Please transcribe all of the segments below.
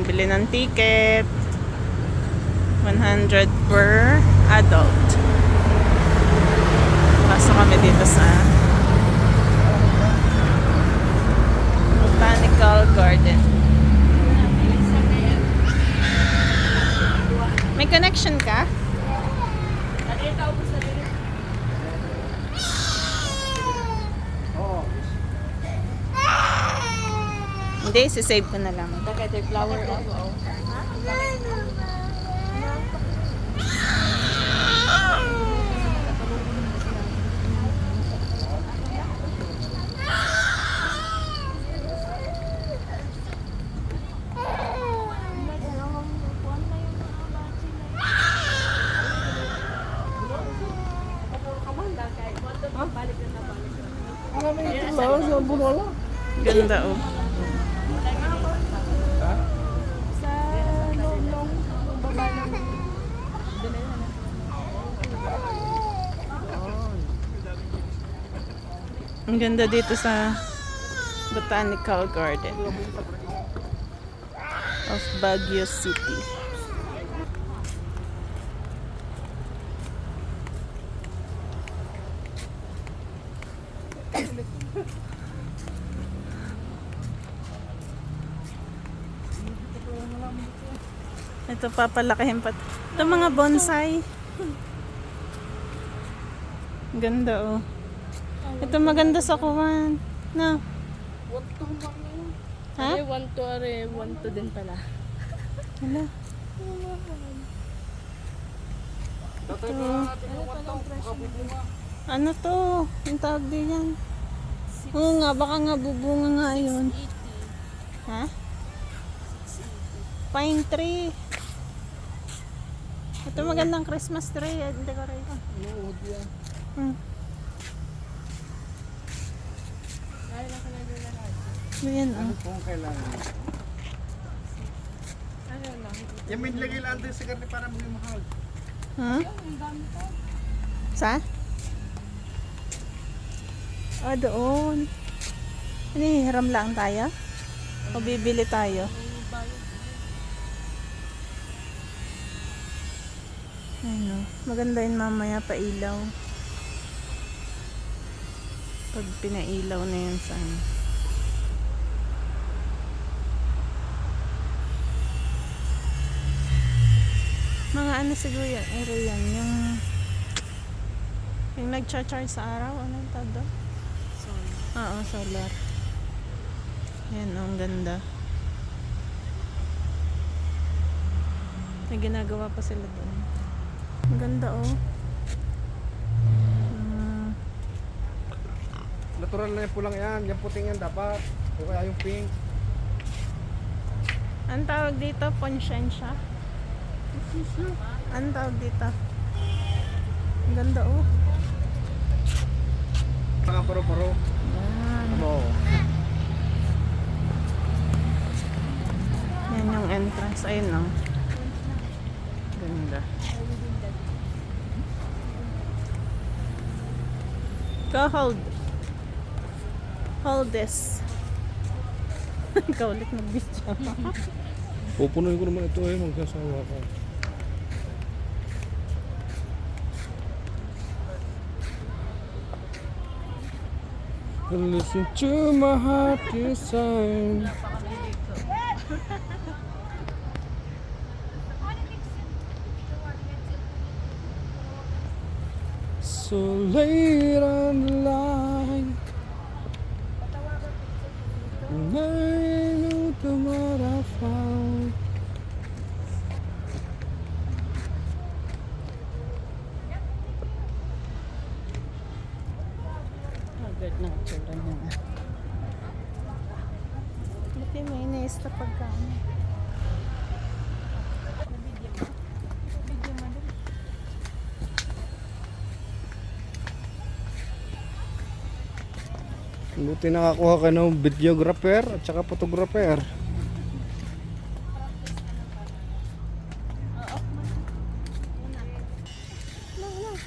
Bili ng ticket. 100 per adult. Pasok kami dito sa Botanical Garden. May connection ka? Hindi, sisave ko na lang. Flower. Ganda oh. Sa long baba ng Ang ganda dito sa Botanical Garden of Baguio City. Ito papalakihin pa. Ito mga bonsai. Ganda oh. Ito maganda sa kuwan. No. 1-2 lang yun. Ha? Ay, 1-2 din pala. Hala. Ano to? Yung tawag din yan. Oo nga, baka nga bubunga nga yun. Ha? Pine tree. Ito magandang Christmas tree. Decoration. Nuod yan. Ayan oh. Kung kailangan. Ano lang? Yung may nilagay lang din sa karne para maging mahal. Ha? Ang dami pa. Sa? Ah, doon. Hiram lang tayo? O bibili tayo? Ayun o. Maganda yun mamaya pailaw. Pag pinailaw na yan sa ano. Mga ano siguro yan, yan yung nag-charge sa araw, ano yung tawag doon? Oo, solar. Yan, ang ganda. May ginagawa pa sila doon. Ang ganda oh. Natural na yung pulang yan. Yung puting yan dapat. O kaya yung pink. Ang tawag dito, Ponsensya. Ang tawag dito. Ang ganda oh. Saka paro-paro. Yan. Ano? Yan yung entrance. Ayun oh. Ganda. Go hold. Hold this. Ikaw ulit mag-video. Pupunuin ko naman ito eh. Magkasawa ka. Listen to my heart design. So late on the line, and I know the what I found. Agad na tsura niya. Buti may naista pagkaano. Buti nakakuha ka ng videographer at saka photographer.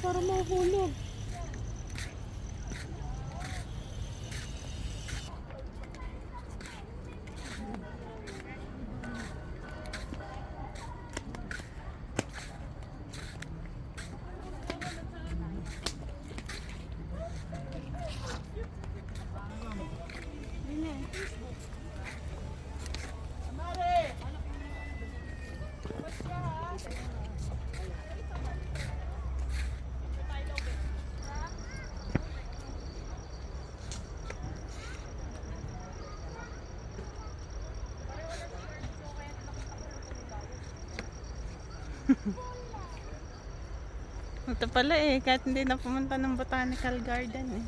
Para mahulog. Ito pala eh, kahit hindi na pumunta ng botanical garden eh.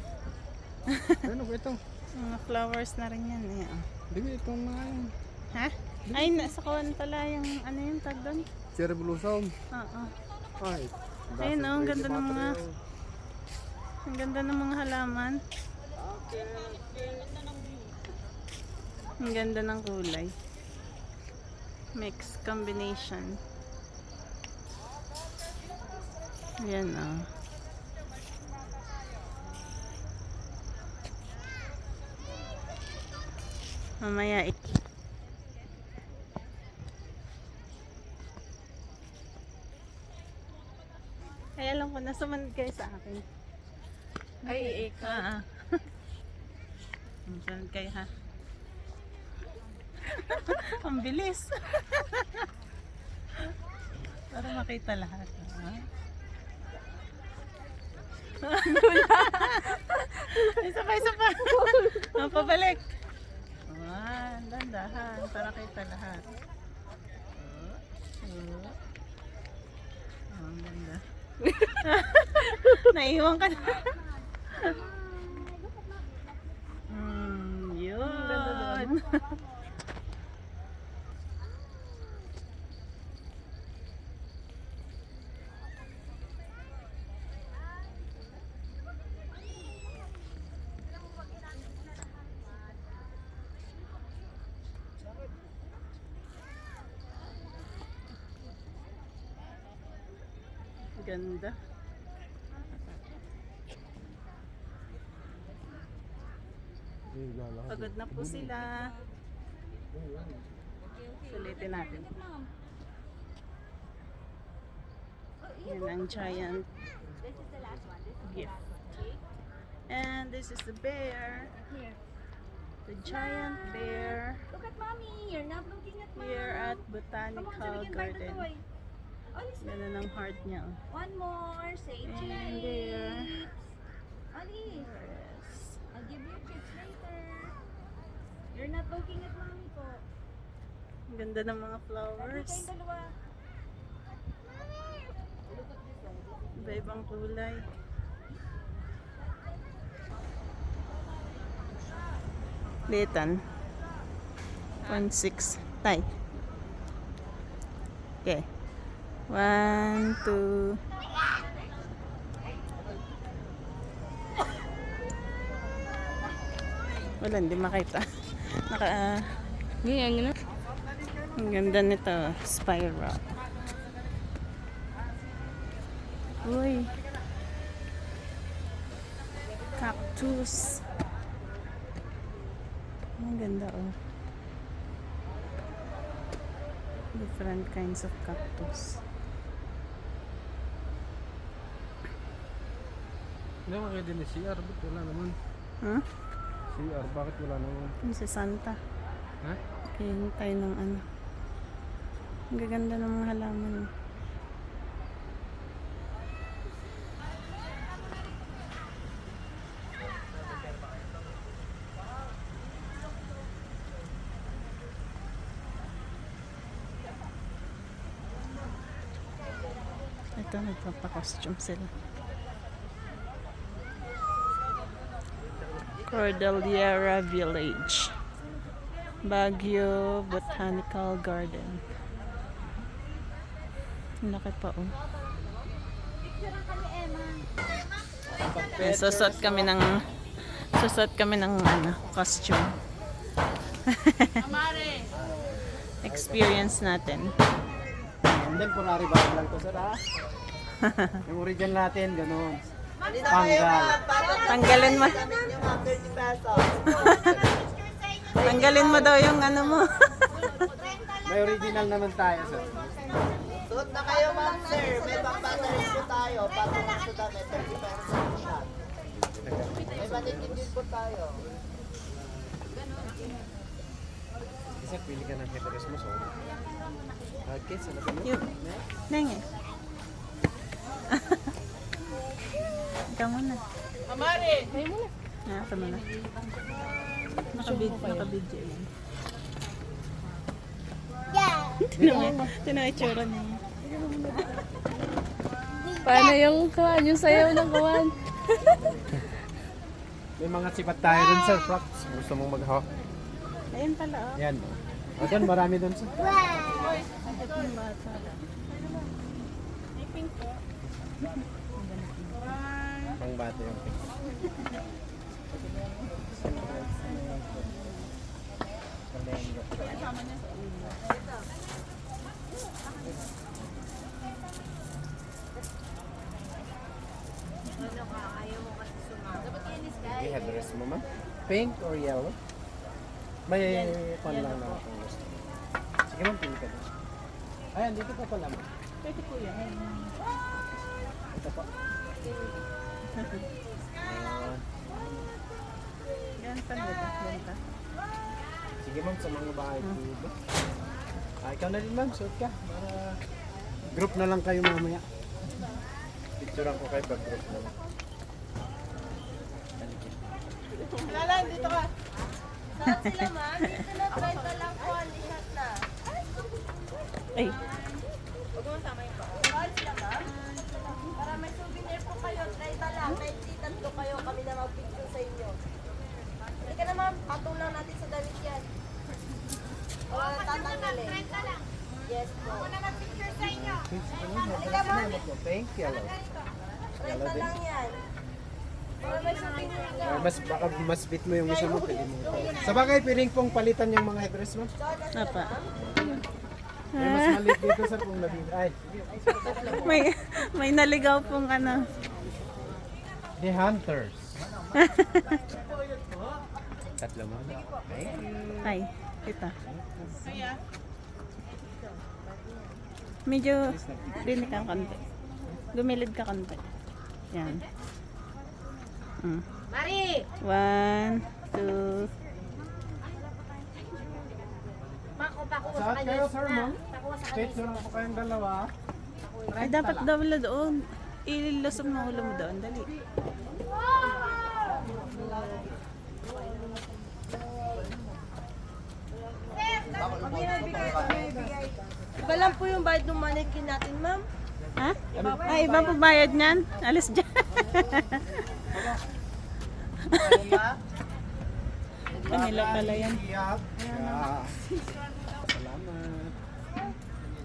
Ano ba ito? Mga flowers na rin yan eh. Oh. Di ba itong mga yan? Ha? Ay, nasa kawan pala yung ano yung tag doon? Cherry blossom. Oo. Ay. Ayun oh, ang ganda ng mga ang ganda ng mga halaman. Ang ganda ng kulay. Mix combination. Ayan oh. Mamaya Kaya alam ko, nasumunod kayo sa akin. Ay, Ah, ah. Sunod kayo ha. Ang bilis. Para makita lahat. Ha? isa pa. Pabalik. Dandahan. Para kita lahat. Ang ganda. Naiwan ka na. Yun. Ganda. Pagod na po sila. Sulitin natin. Yan ang giant gift. And this is the bear. The giant bear Look at mommy. You're not looking at mom. here at Come on, Botanical so we can buy the Garden. toy. Ollie's Ganda ng heart niya. Oh. one more. Say And cheese. there. Ollie, Yes. I'll give you chips later. You're not looking at mommy po. Ang ganda ng mga Sabi flowers. kayong dalawa. Iba-ibang kulay. Litan. 1.6. Tay. Okay. 1, 2. Wala, hindi makita. Ganyan, Ang ganda nito. Spiral. Uy. Cactus. Ang ganda oh. Different kinds of cactus. Hindi mo kayo din ni CR. Ba't wala naman? Huh? CR, bakit wala naman? Yung si Santa. Ha? Kaya tayo ng ano. Ang gaganda ng mga halaman. Ito, nagpapa-costume sila. Cordillera Village. Baguio Botanical Garden. Ang laki pa oh. Susot kami ng ano, costume. Experience natin. Then, punari ba lang to, sir, ha? Yung original natin, ganun. Panggal. Tanggalin mo. Tanggalin mo daw yung ano mo. May original naman tayo, sir. Suot na kayo, ma'am, sir. May pang-batteries po tayo. Bago na sa dami, 30% shot. May manikin din po tayo. Isa, pili ka ng headrest mo. Sorry. Okay, salamat mo. Yung, nenge. Ikaw muna. Amari! Kayo muna. Ito muna. Nakabidyo yan. Tinan ang itsura niya. Paano yung kawan? Yung sayaw ng kawan? May mga sipat tayo dun, sir. Props. Gusto mong maghawak? Ayan pala, oh. Yan. O, dun, marami dun, sir. Ito yung bata. Pang bata yung pink. Okay, headdress mo, ma'am? Pink or yellow? May pan lang naman kung gusto. Sige, ma'am, pili ka dun. Ayan, dito ka pala, ma'am. Pwede po yan. Ito pa. Ayan. Yan pa nila. Yan pa. Sige, ma'am, sa mga bahay po ba? Ikaw na din, ma'am. Suot ka. Para group na lang kayo mamaya. Picturean ko kayo pag group na lang. Lalan, dito ka. Saan sila, ma'am? Dito na, try ka lang po. Shot na. Ay. Huwag mo tama yung pa. Saan sila, ma'am? Para may souvenir po kayo. Try ka lang. Kahit di tatlo kayo, kami na mag-picture sa inyo. Hindi ka na, ma'am. Patong lang natin sa damit yan. Wala nang tatanggalin. Yes po. Ako na mag-picture sa inyo. Halika, ma'am. Pink, yellow. Try ka lang yan. Para may souvenir ka. Baka mas fit mo yung isa mo. Pwede mo. Sa bagay, piling pong palitan yung mga headdress mo. Apa. May mas maliit dito, sir, kung nabili. Ay, May naligaw pong ano. The Hunters. Tatlo mo. Okay. Ay, ito. Medyo dinig ka konti. Gumilid ka konti. Yan. Mari! 1, 2. Pako Sa kayo, sir, ma'am? Picture lang po kayong dalawa. Ay, dapat daw wala doon. Ilusog mo ulo mo doon. Dali. Iba lang po yung bayad ng mannequin natin, ma'am. Ha? Ay, iba po bayad niyan. Alis dyan. Kanila pala yan. Yeah. Salamat.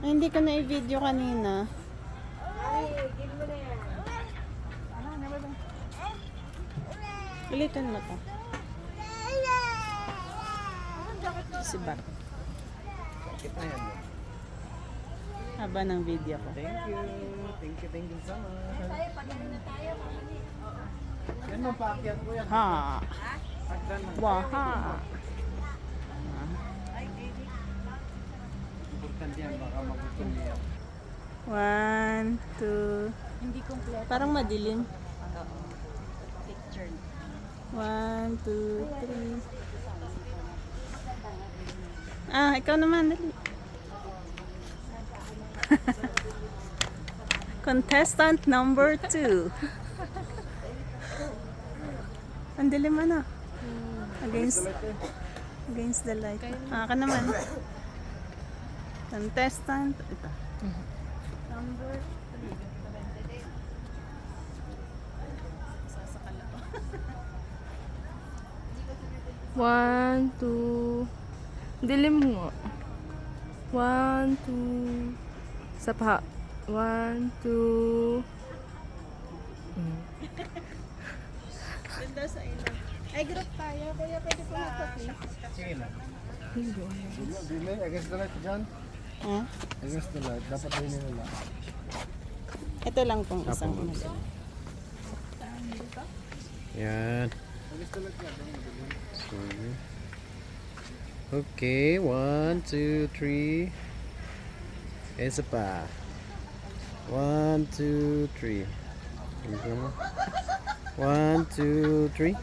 Ay, hindi ko na i-video kanina. Ulitin mo to. Si Bat. Sakit na yan. ma'am. Haba ng video ko. Thank you. Thank you so much. Yan mo, paakyat ko yan. Ha. Pagdan mo. Waha. Importante yan, baka magutong niya. 1, 2. Hindi kompleto. Parang madilim. Picture. 1, 2, 3. Ah, ikaw naman, dali. Contestant number 2. Ang dilim ano? Against the light. Ah, ka naman. Contestant. Ito. Number 3. One, two. Dilim mo. 1, 2. Sa pa. 1, 2. Ganda sa ilan. Ay, group tayo. Kuya, pwede po mag-coffee. Sige na. Bili, against the light dyan. Ha? Against the light. Dapat din nila. Ito lang pong isang ano. Yan. Okay, 1, 2, 3. Isa pa. 1, 2, 3. 1, 2, 3.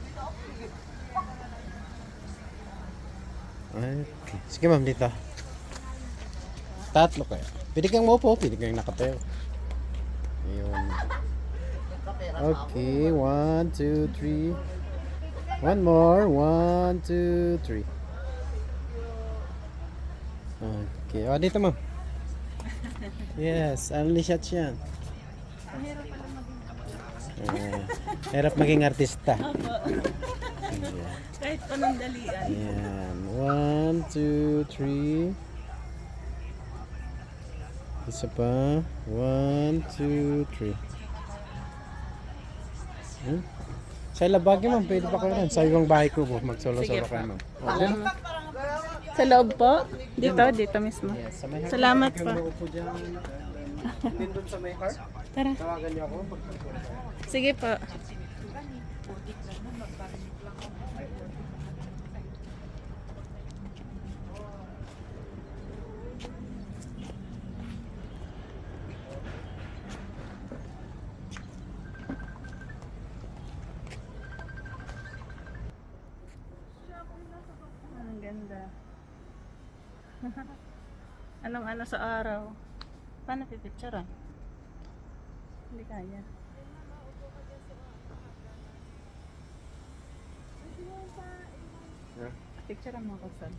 Okay. Sige ma'am, dito. Tatlo kayo. Pwede kang maupo, pwede kang nakatayo. Ayun. Okay, 1, 2, 3. One more. 1, 2, 3. Okay. O, dito ma'am. Yes, only shots yan. Hirap maging artista. Kahit panandalian. Ayan. 1, 2, 3. Isa pa. 1, 2, 3. Sa Ilabagi ma'am, pwede pa kayo rin. Sa ibang bahay ko po, magsolo-solo kayo ma'am. Okay. Sa loob po? Dito mismo. Yes, sa may heart. Salamat Pwede po. kang maupo dyan. Din doon sa may heart. Tara. Tawagan niyo ako. Sige po. Ang ganda. Anong ano sa araw? Paano pipicturean? Hindi kaya. Yeah. Picturean mo ako saan?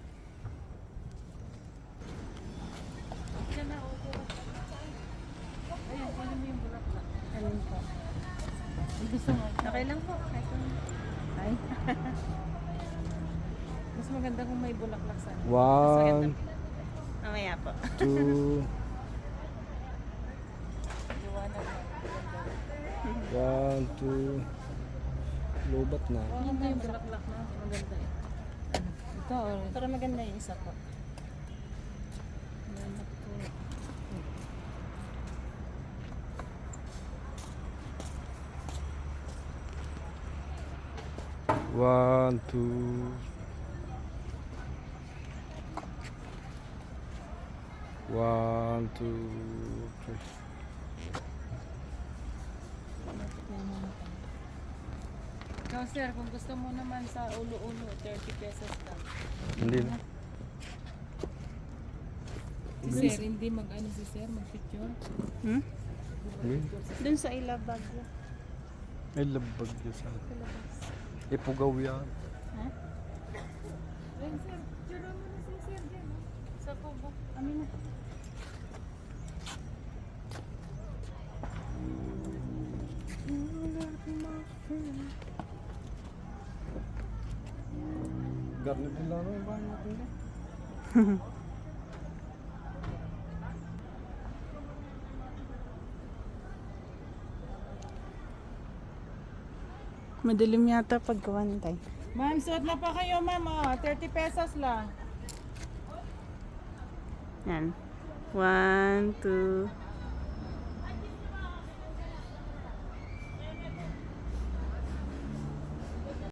Ayan, kunin mo yung bulaklak. Alin po? Gusto mo? Okay lang po. Kahit kung... Ay. Mas maganda kung may bulaklak sa Mas maganda. 1, Mamaya po. 2, Liwanag na. 1, 2. Lobat na. Maganda yung bulaklak na. Maganda eh. Ito, pero maganda yung isa po. Maganda po. 1, 2. 1, 2, 3. Ikaw sir, kung gusto mo naman sa ulo-ulo, 30 pesos lang. Hindi na. Si sir, hindi mag-ano si sir, mag-picture. Hmm? Hindi. Dun sa Ilabag. Ay, labag yun sa akin. Ipugaw yan. Ha? Ayun sir, picture mo na si sir dyan. Sa kubo. Amin na. Garnet din lang yung bahay natin. Madilim yata pag kawantay. Ma'am, suot na pa kayo ma'am. 30 pesos lang. Yan. 1, 2,